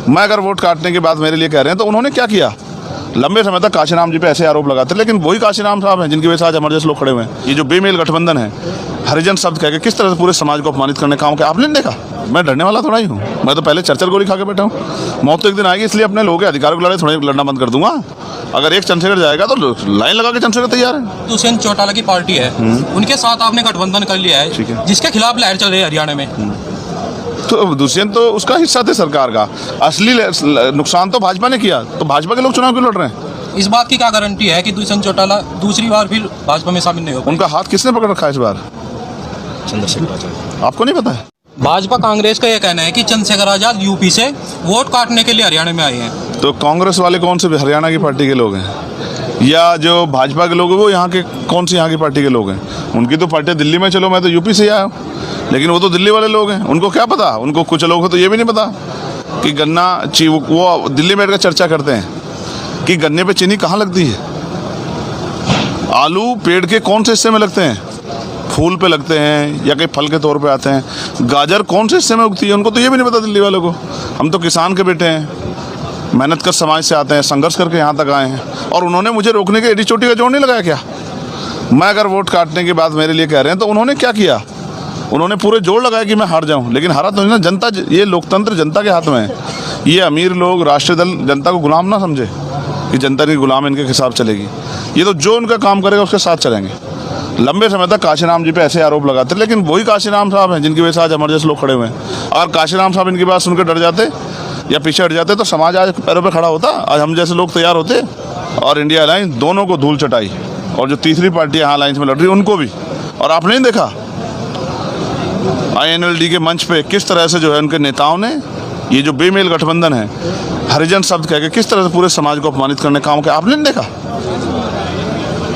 मैं अगर वोट काटने की बात मेरे लिए कह रहे हैं तो उन्होंने क्या किया? लंबे समय तक काशीराम जी पे ऐसे आरोप लगाते, लेकिन वही काशीराम साहब हैं जिनकी वजह से आज हमारे जैसे लोग खड़े हुए हैं। ये जो बेमेल गठबंधन है, हरिजन शब्द कह के किस तरह से पूरे समाज को अपमानित करने का काम किया, आपने नहीं देखा? मैं डरने वाला थोड़ा ही हूँ, मैं तो पहले चरचर गोली खा के बैठा हूँ। मौत तो एक दिन आएगी, इसलिए अपने लोगों के अधिकारों के लड़ाई थोड़ी लड़ना बंद कर दूंगा। अगर एक चंद्रशेखर जाएगा तो लाइन लगा के चंद्रशेखर तैयार है। दुष्यंत चौटाला की पार्टी है, उनके साथ आपने गठबंधन कर लिया है, जिसके खिलाफ लहर चल रही है हरियाणा में। तो दुष्यंत तो उसका हिस्सा थे सरकार का, असली नुकसान तो भाजपा ने किया, तो भाजपा के लोग चुनाव क्यों लड़ रहे हैं? इस बात की क्या गारंटी है कि दुष्यंत चौटाला दूसरी बार फिर भाजपा में शामिल नहीं होगा? उनका हाथ किसने पकड़ रखा है इस बार? आपको नहीं पता है? भाजपा कांग्रेस का यह कहना है कि चंद्रशेखर आजाद यूपी से वोट काटने के लिए हरियाणा में आए हैं। तो कांग्रेस वाले कौन से हरियाणा की पार्टी के लोग हैं, या जो भाजपा के लोग हैं वो यहाँ के कौन सी यहाँ की पार्टी के लोग हैं? उनकी तो पार्टी दिल्ली में, चलो मैं तो यूपी से आया हूँ, लेकिन वो तो दिल्ली वाले लोग हैं। उनको क्या पता? उनको कुछ लोग तो ये भी नहीं पता कि गन्ना वो दिल्ली में बैठ कर चर्चा करते हैं कि गन्ने पे चीनी कहाँ लगती है, आलू पेड़ के कौन से हिस्से में लगते हैं, फूल पे लगते हैं या कहीं फल के तौर पे आते हैं, गाजर कौन से हिस्से में उगती है, उनको तो ये भी नहीं पता दिल्ली वालों को। हम तो किसान के बेटे हैं, मेहनत कर समाज से आते हैं, संघर्ष करके यहाँ तक आए हैं, और उन्होंने मुझे रोकने के एडी चोटी का जोड़ नहीं लगाया क्या? मैं अगर वोट काटने की बात मेरे लिए कह रहे हैं तो उन्होंने क्या किया? उन्होंने पूरे जोड़ लगाया कि मैं हार जाऊं, लेकिन हारा तो नहीं ना। जनता, ये लोकतंत्र जनता के हाथ में है। ये अमीर लोग, राष्ट्रीय दल जनता को गुलाम ना समझे कि जनता की गुलाम इनके खिलाफ चलेगी। ये तो जो उनका काम करेगा उसके साथ चलेंगे। लंबे समय तक काशीराम जी पे ऐसे आरोप लगाते, लेकिन वही काशीराम साहब हैं जिनकी वजह से आज हमारे जैसे लोग खड़े हुए हैं। अगर काशीराम साहब इनकी बात सुनकर डर जाते या पीछे हट जाते तो समाज आज पैरों पे खड़ा होता, आज हम जैसे लोग तैयार होते। और इंडिया अलायंस दोनों को धूल चटाई, और जो तीसरी पार्टी यहाँ अलायंस में लड़ रही उनको भी। और आपने नहीं देखा INLD के मंच पे किस तरह से जो है उनके नेताओं ने ये जो बेमेल गठबंधन है, हरिजन शब्द कह के किस तरह से पूरे समाज को अपमानित करने का काम किया, आपने नहीं देखा?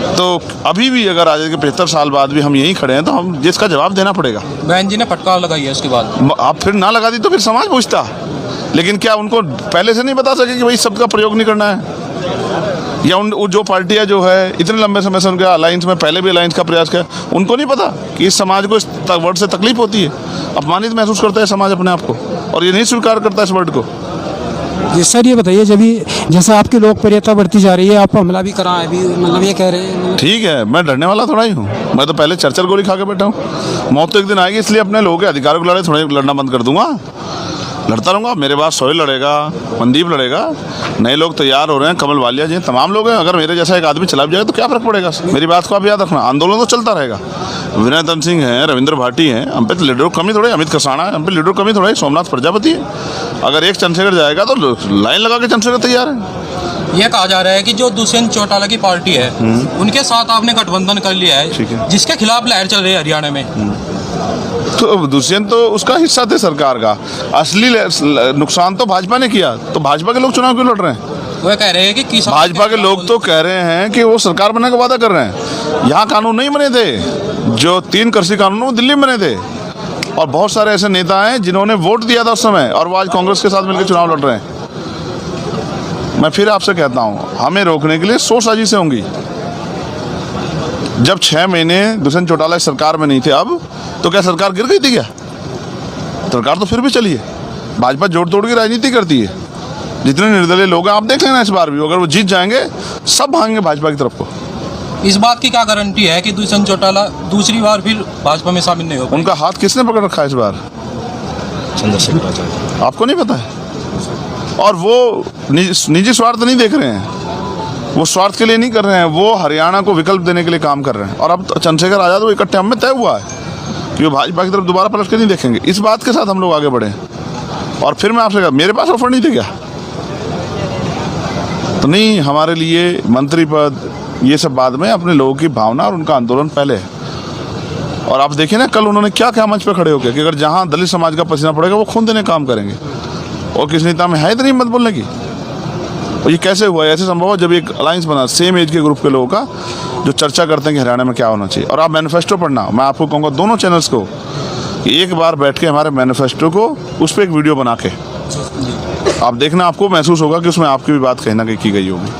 तो अभी भी अगर आज के 75 साल बाद भी हम यहीं खड़े हैं तो हम जिसका जवाब देना पड़ेगा। बहन जी ने फटकार लगाई है उसके बाद। आप फिर ना लगा दी तो फिर समाज पूछता, लेकिन क्या उनको पहले से नहीं बता सके कि भाई शब्द का प्रयोग नहीं करना है? या उन जो पार्टियां जो है इतने लंबे समय से उनके अलायंस में पहले भी अलायंस का प्रयास किया, उनको नहीं पता कि इस समाज को इस वर्ड से तकलीफ होती है, अपमानित महसूस करता है समाज अपने आप को, और ये नहीं स्वीकार करता इस वर्ड को। जी सर, ये बताइए, जब जैसा आपकी लोकप्रियता बढ़ती जा रही है, आप हमला भी करा है अभी, मतलब ये कह रहे हैं? ठीक है, मैं डरने वाला थोड़ा ही हूँ, मैं तो पहले चरचर गोली खा के बैठा हूँ। मौत तो एक दिन आएगी, इसलिए अपने लोगों के अधिकारों की लड़ाई थोड़ी लड़ना बंद कर दूंगा। लड़ता रहूँगा, मेरे बाद सोहेल लड़ेगा, मनदीप लड़ेगा, नए लोग तैयार हो रहे हैं, कमल वालिया जी, तमाम लोग हैं। अगर मेरे जैसा एक आदमी चला भी जाएगा तो क्या फर्क पड़ेगा? मेरी बात को आप याद रखना, आंदोलन तो चलता रहेगा। विनय तन सिंह हैं, रविंद्र भाटी हैं, हम पे तो लीडरों की कमी थोड़ी, अमित कसाना है, हम पे लीडरों की कमी थोड़ी, सोमनाथ प्रजापति है। अगर एक चंद्रशेखर जाएगा तो लाइन लगा के चंद्रशेखर तैयार है। यह कहा जा रहा है कि जो दुष्यंत चौटाला की पार्टी है, उनके साथ आपने गठबंधन कर लिया है, जिसके खिलाफ लहर चल रही है हरियाणा में। तो दुष्यंत तो उसका हिस्सा थे सरकार का, असली नुकसान तो भाजपा ने किया, तो भाजपा के लोग चुनाव क्यों लड़ रहे हैं? वो कह रहे हैं कि भाजपा के लोग तो कह रहे हैं कि वो सरकार बनने का वादा कर रहे हैं। यहाँ कानून नहीं बने थे, जो 3 कृषि कानून वो दिल्ली में बने थे, और बहुत सारे ऐसे नेता हैं जिन्होंने वोट दिया था उस समय, और वो आज कांग्रेस के साथ मिलकर चुनाव लड़ रहे हैं। मैं फिर आपसे कहता हूँ, हमें रोकने के लिए 100 साजिशें होंगी। जब 6 महीने दुष्यंत चौटाला सरकार में नहीं थे, अब तो क्या सरकार गिर गई थी क्या? सरकार तो फिर भी चली है। भाजपा जोड़ तोड़ की राजनीति करती है। जितने निर्दलीय लोग हैं आप देख लेना, इस बार भी अगर वो जीत जाएंगे सब भागेंगे भाजपा की तरफ को। इस बात की क्या गारंटी है कि दुष्यंत चौटाला दूसरी बार फिर भाजपा में शामिल नहीं होगा? उनका हाथ किसने पकड़ रखा है इस बार? चंद्रशेखर आजाद। आपको नहीं पता है? और वो निजी स्वार्थ नहीं देख रहे हैं, वो स्वार्थ के लिए नहीं कर रहे हैं, वो हरियाणा को विकल्प देने के लिए काम कर रहे हैं। और अब चंद्रशेखर आजाद वो इकट्ठे हम में तय हुआ है कि वो भाजपा की तरफ दोबारा पलट के नहीं देखेंगे। इस बात के साथ हम लोग आगे बढ़े। और फिर मैं आपसे कहा, मेरे पास ऑफर नहीं थे क्या? तो नहीं, हमारे लिए मंत्री पद ये सब बाद में, अपने लोगों की भावना और उनका आंदोलन पहले है। और आप देखिए ना, कल उन्होंने क्या क्या मंच पे खड़े होकर कि अगर जहाँ दलित समाज का पसीना पड़ेगा वो खून देने का काम करेंगे। और किस नेता में है इतनी हिम्मत बोलने की? और ये कैसे हुआ? ऐसे संभव है जब एक अलायंस बना सेम एज के ग्रुप के लोगों का, जो चर्चा करते हैं कि हरियाणा में क्या होना चाहिए। और आप मैनिफेस्टो पढ़ना, मैं आपको कहूँगा दोनों चैनल्स को कि एक बार बैठ के हमारे मैनिफेस्टो को उस पर एक वीडियो बना के आप देखना, आपको महसूस होगा कि उसमें आपकी भी बात कहीं ना कहीं की गई होगी।